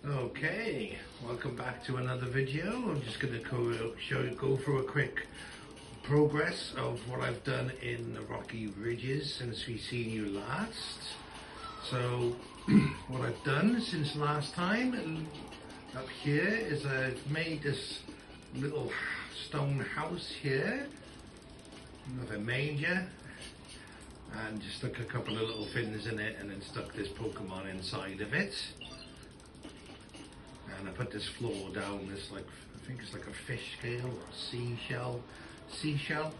Okay, welcome back to another video. I'm just going to go through a quick progress of what I've done in the Rocky Ridges since we've seen you last. So what I've done since last time up here is I've made this little stone house here with a manger and just stuck a couple of little fins in it and then stuck this Pokemon inside of it. And I put this floor down, this I think it's like a fish scale or seashell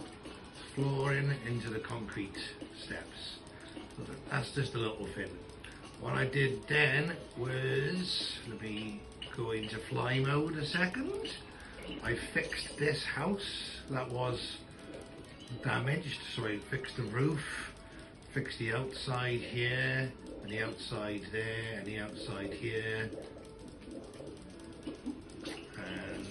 flooring into the concrete steps. So that's just a little thing. What I did then was, let me go into fly mode a second. I fixed this house that was damaged, so I fixed the roof, fixed the outside here, and the outside there, and the outside here. And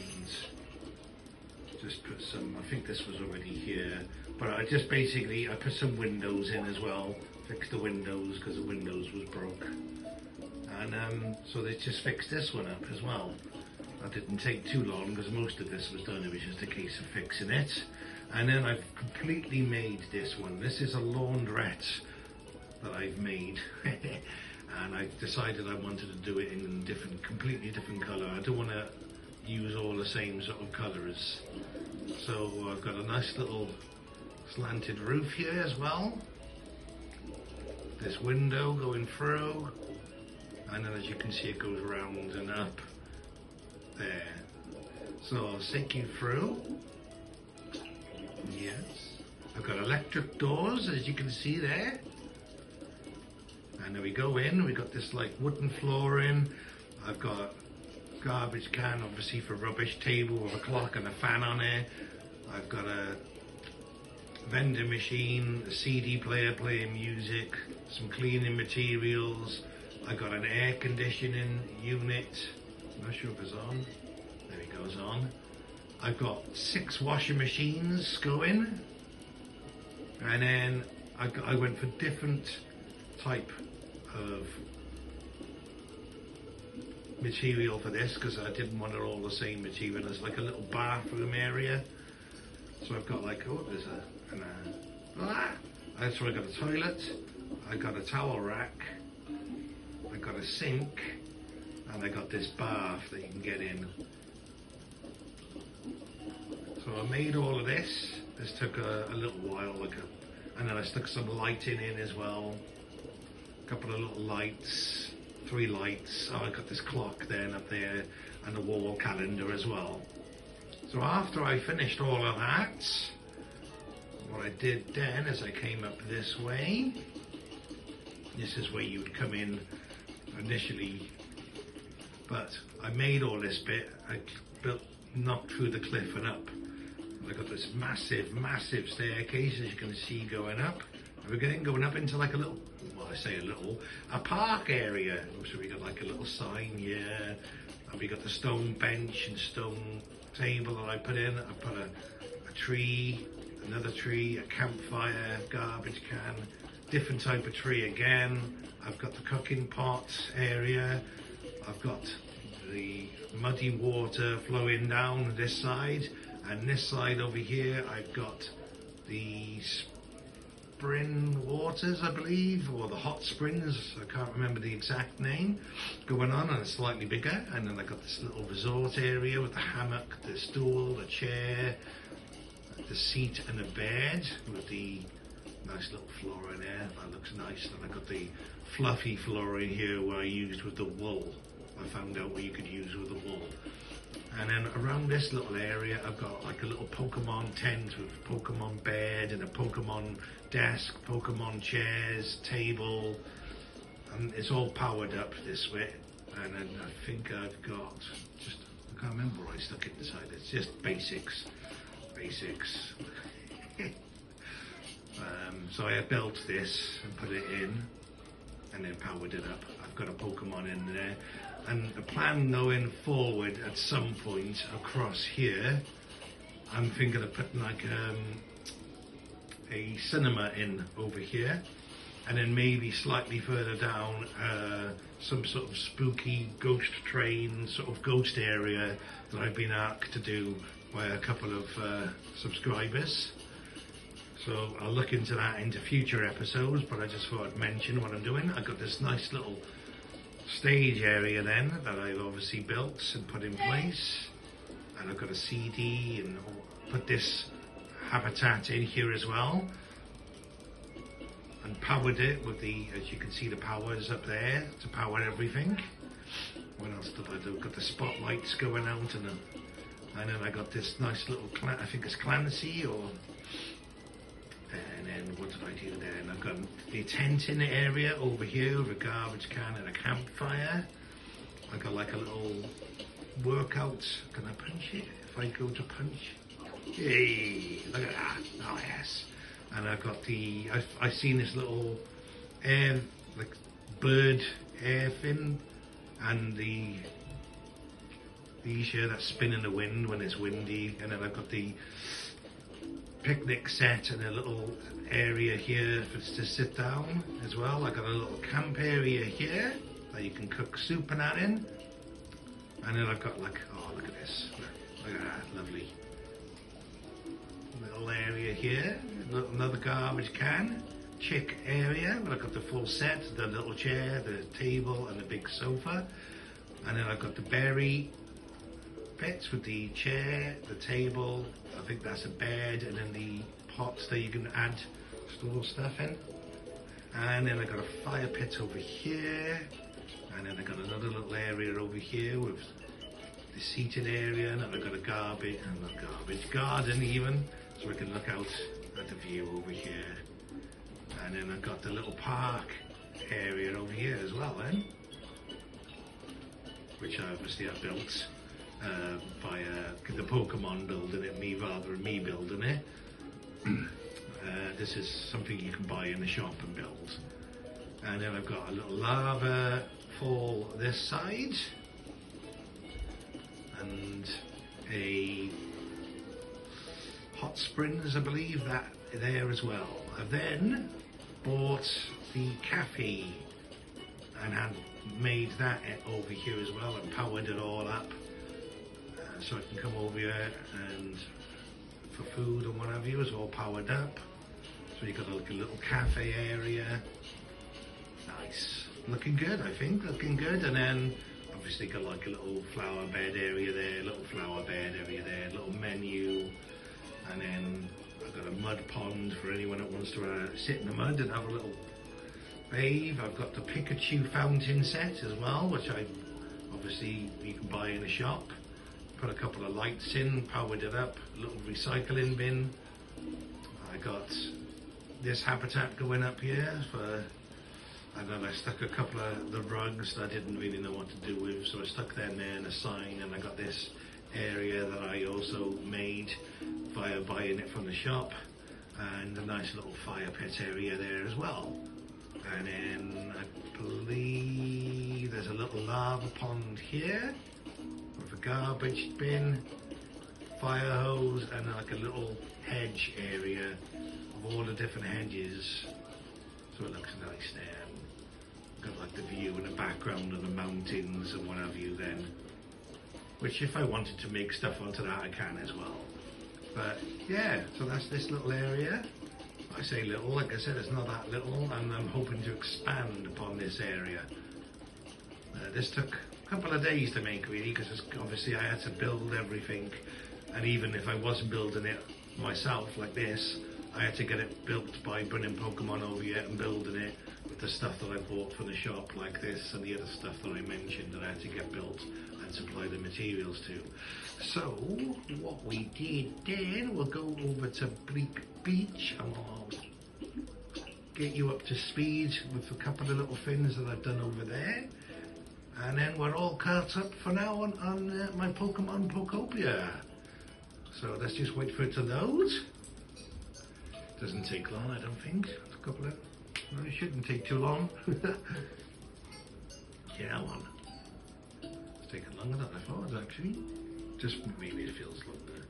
just put some, I think this was already here, but I just basically, I put some windows in as well, fixed the windows because the windows was broke. And so they just fixed this one up as well. That didn't take too long because most of this was done, it was just a case of fixing it. And then I've completely made this one. This is a laundrette that I've made. And I decided I wanted to do it in a completely different colour. I don't want to use all the same sort of colours. So I've got a nice little slanted roof here as well. This window going through. And then as you can see it goes round and up there. So I'll take you through. Yes. I've got electric doors as you can see there. And then we go in, we got this like wooden flooring. I've got garbage can obviously for rubbish, table with a clock and a fan on it. I've got a vending machine, a CD player playing music, some cleaning materials. I got an air conditioning unit. I'm not sure if it's on. There it goes on. I've got 6 washing machines going. And then I went for different type of material for this because I didn't want it all the same material. There's like a little bathroom area, so I've got like, oh, there's so I got a toilet, I got a towel rack, I got a sink, and I got this bath that you can get in. So I made all of this. This took a little while, and then I stuck some lighting in as well. Couple of little lights, 3 lights. Oh, I got this clock then up there and a wall calendar as well. So after I finished all of that, what I did then is I came up this way. This is where you would come in initially, but I made all this bit. I knocked through the cliff and up. I got this massive staircase as you can see going up. We're going up into like a little, well I say a park area. So we got like a little sign here, and we got the stone bench and stone table that I put in. I put a tree, another tree, a campfire, garbage can, different type of tree again. I've got the cooking pot area. I've got the muddy water flowing down this side, and this side over here I've got the spring waters, I believe, or the hot springs, I can't remember the exact name, going on, and it's slightly bigger. And then I got this little resort area with the hammock, the stool, the chair, the seat and the bed with the nice little floor in there. That looks nice. And I got the fluffy floor in here where I used with the wool. I found out what you could use with the wool. And then around this little area I've got like a little Pokemon tent with a Pokemon bed and a Pokemon desk, Pokemon chairs, table, and it's all powered up this way. And then I think I've got just, I can't remember what I stuck it inside. It's just basics. So I built this and put it in and then powered it up. I've got a Pokemon in there. And the plan going forward at some point across here, I'm thinking of putting like a cinema in over here. and then maybe slightly further down some sort of spooky ghost train, sort of ghost area that I've been asked to do by a couple of subscribers. So I'll look into that into future episodes, but I just thought I'd mention what I'm doing. I've got this nice little stage area then that I've obviously built and put in place, and I've got a CD and put this habitat in here as well, and powered it with the, as you can see, the powers up there to power everything. What else did I do? Got the spotlights going out, and then I got this nice little, I think it's Clancy, or, and then what did I do there? And I've got the tent in the area over here with a garbage can and a campfire. I got like a little workout. Can I punch it? If I go to punch, hey, look at that! Oh yes. And I've got the, I've seen this little air, like bird air fin, and these here that spin in the wind when it's windy. And then I've got the picnic set and a little area here for to sit down as well. I got a little camp area here that you can cook soup and that in. And then I've got like, oh look at this, look at that, lovely little area here, another garbage can, chick area, but I've got the full set, the little chair, the table and the big sofa. And then I've got the berry bits with the chair, the table, I think that's a bed, and then the pots that you can add, store stuff in. And then I've got a fire pit over here, and then I've got another little area over here with the seated area, and then I've got a garden even, so we can look out at the view over here. And then I've got the little park area over here as well then, which obviously I built by the Pokemon building it, me rather than me building it. This is something you can buy in the shop and build. And then I've got a little lava fall this side, and a hot springs, I believe, that there as well. I've then bought the cafe and had made that over here as well and powered it all up, so I can come over here and for food and what have you, it's all powered up. So you've got like a little cafe area. Nice, looking good, I think, looking good. And then obviously got like a little flower bed area there, little flower bed area there, little menu. And then I've got a mud pond for anyone that wants to sit in the mud and have a little bathe. I've got the Pikachu fountain set as well, which I obviously you can buy in a shop. Put a couple of lights in, powered it up, a little recycling bin. I got this habitat going up here for, and then I stuck a couple of the rugs that I didn't really know what to do with, so I stuck them there and a sign, and I got this area that I also made via buying it from the shop, and a nice little fire pit area there as well. And then I believe there's a little lava pond here with a garbage bin, fire hose, and like a little hedge area of all the different hedges, so it looks nice there. Got like the view in the background of the mountains and what have you then, which if I wanted to make stuff onto that I can as well. But yeah, so that's this little area. I say little, like I said, it's not that little, and I'm hoping to expand upon this area. This took a couple of days to make really, because obviously I had to build everything, and even if I wasn't building it myself like this, I had to get it built by bringing Pokemon over here and building it with the stuff that I bought from the shop like this and the other stuff that I mentioned that I had to get built and supply the materials to. So what we did then, we'll go over to Bleak Beach and I'll get you up to speed with a couple of little things that I've done over there, and then we're all caught up for now on my Pokemon Pokopia. So let's just wait for it to load. Doesn't take long, I don't think. A couple of, no, it shouldn't take too long. Yeah, on. It's taken longer than I thought actually. Just maybe it feels longer.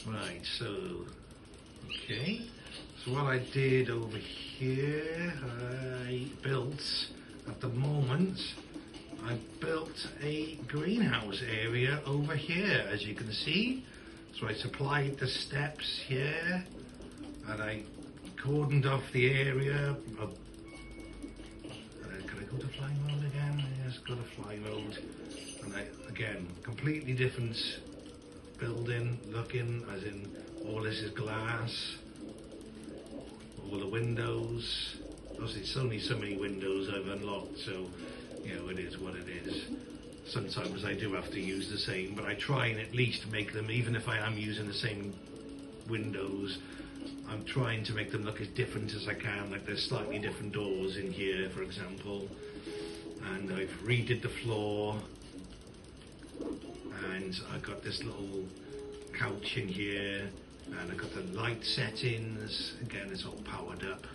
Right, so okay. So what I did over here, I built, at the moment, I built a greenhouse area over here, as you can see. So I supplied the steps here, and I cordoned off the area. Can I go to fly mode again? Yes, go to fly mode. And again, completely different building looking, as in all this is glass. All the windows. Obviously, it's only so many windows I've unlocked, so you know, it is what it is. Sometimes I do have to use the same, but I try and at least make them, even if I am using the same windows, I'm trying to make them look as different as I can. Like there's slightly different doors in here, for example, and I've redid the floor, and I got this little couch in here, and I got the light settings. Again, it's all powered up.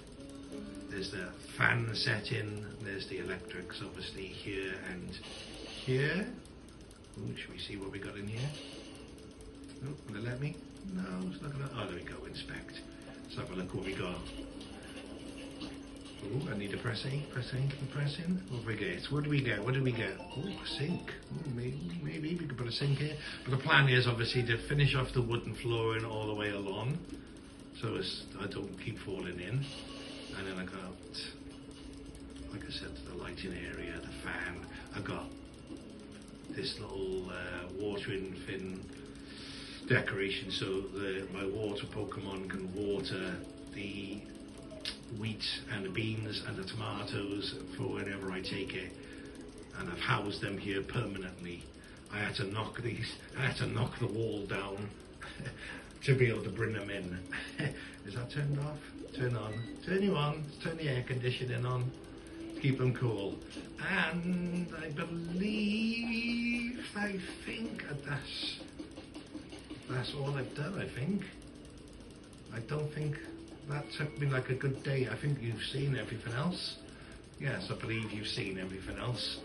There's the fan setting, there's the electrics obviously here and here. Ooh, should we see what we got in here? Oh, will it let me? No, it's not gonna. Oh, there we go, inspect. Let's have a look what we got. Oh, I need to press A, keep pressing. What do we get? What do we get? What do we get? Oh, a sink. Oh, maybe we could put a sink here. But the plan is obviously to finish off the wooden flooring all the way along, so as I don't keep falling in. And then I got, like I said, the lighting area, the fan. I got this little watering fin decoration, so my water Pokemon can water the wheat and the beans and the tomatoes for whenever I take it. And I've housed them here permanently. I had to knock the wall down to be able to bring them in. Is that turned off? Turn on. Turn you on. Turn the air conditioning on. Keep them cool. And I think that's all I've done, I think. I don't think that took me like a good day. I think you've seen everything else. Yes, I believe you've seen everything else.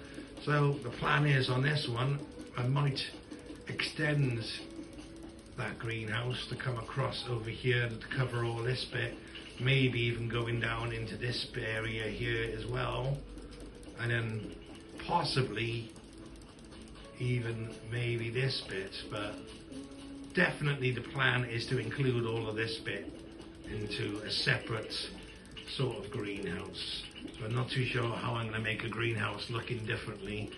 So the plan is on this one, I might extend that greenhouse to come across over here to cover all this bit, maybe even going down into this area here as well, and then possibly even maybe this bit, but definitely the plan is to include all of this bit into a separate sort of greenhouse. So I'm not too sure how I'm going to make a greenhouse looking differently.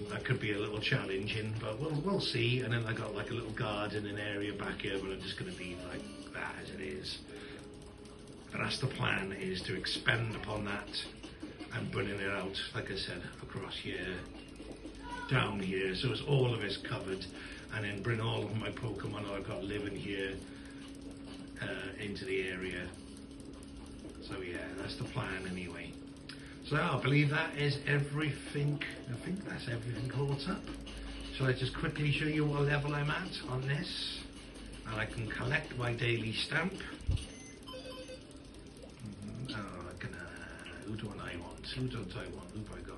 That could be a little challenging, but we'll see. And then I got like a little gardening area back here, but I'm just going to leave like that as it is. But that's the plan, is to expand upon that and bringing it out, like I said, across here, down here, so it's all of it's covered, and then bring all of my Pokemon that I've got living here into the area. So yeah, that's the plan anyway. So I believe that is everything. I think that's everything caught up. Shall I just quickly show you what level I'm at on this? And I can collect my daily stamp. Who do I want? Who don't I want? Who have I got?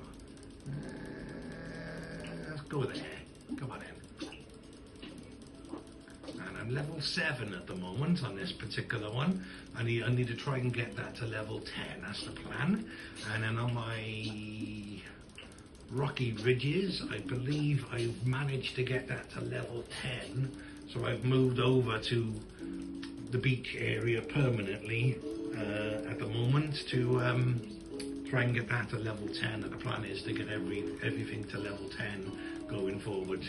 Let's go there. Come on in. And I'm level 7 at the moment on this particular one. I need to try and get that to level 10. That's the plan. And then on my Rocky Ridges, I believe I've managed to get that to level 10. So I've moved over to the beach area permanently at the moment to try and get that to level 10. And the plan is to get everything to level 10 going forward.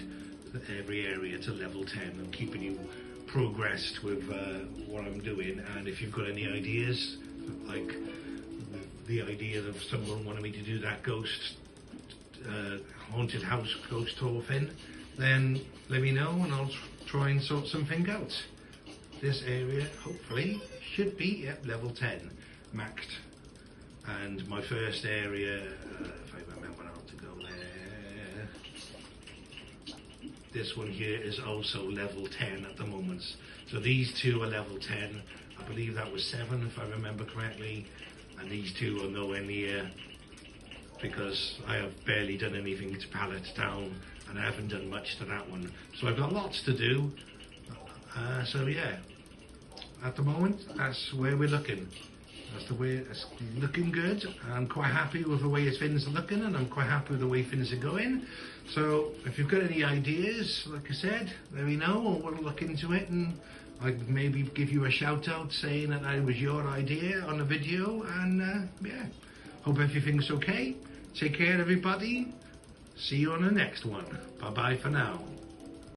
Every area to level 10, and keeping you progressed with what I'm doing. And if you've got any ideas, like the idea of someone wanting me to do that haunted house ghost tour thing, then let me know and I'll try and sort something out. This area hopefully should be at level 10 maxed, and my first area, if I remember how to go there, this one here is also level 10 at the moment. So these two are level 10. I believe that was 7 if I remember correctly, and these two are nowhere near, because I have barely done anything to Pallet Town and I haven't done much to that one. So I've got lots to do. So yeah, at the moment, that's where we're looking. That's the way it's looking good. I'm quite happy with the way things are looking, and I'm quite happy with the way things are going. So if you've got any ideas, like I said, let me know, or we'll look into it, and I'd maybe give you a shout out saying that I was your idea on the video. And yeah, hope everything's okay. Take care, everybody. See you on the next one. Bye bye for now.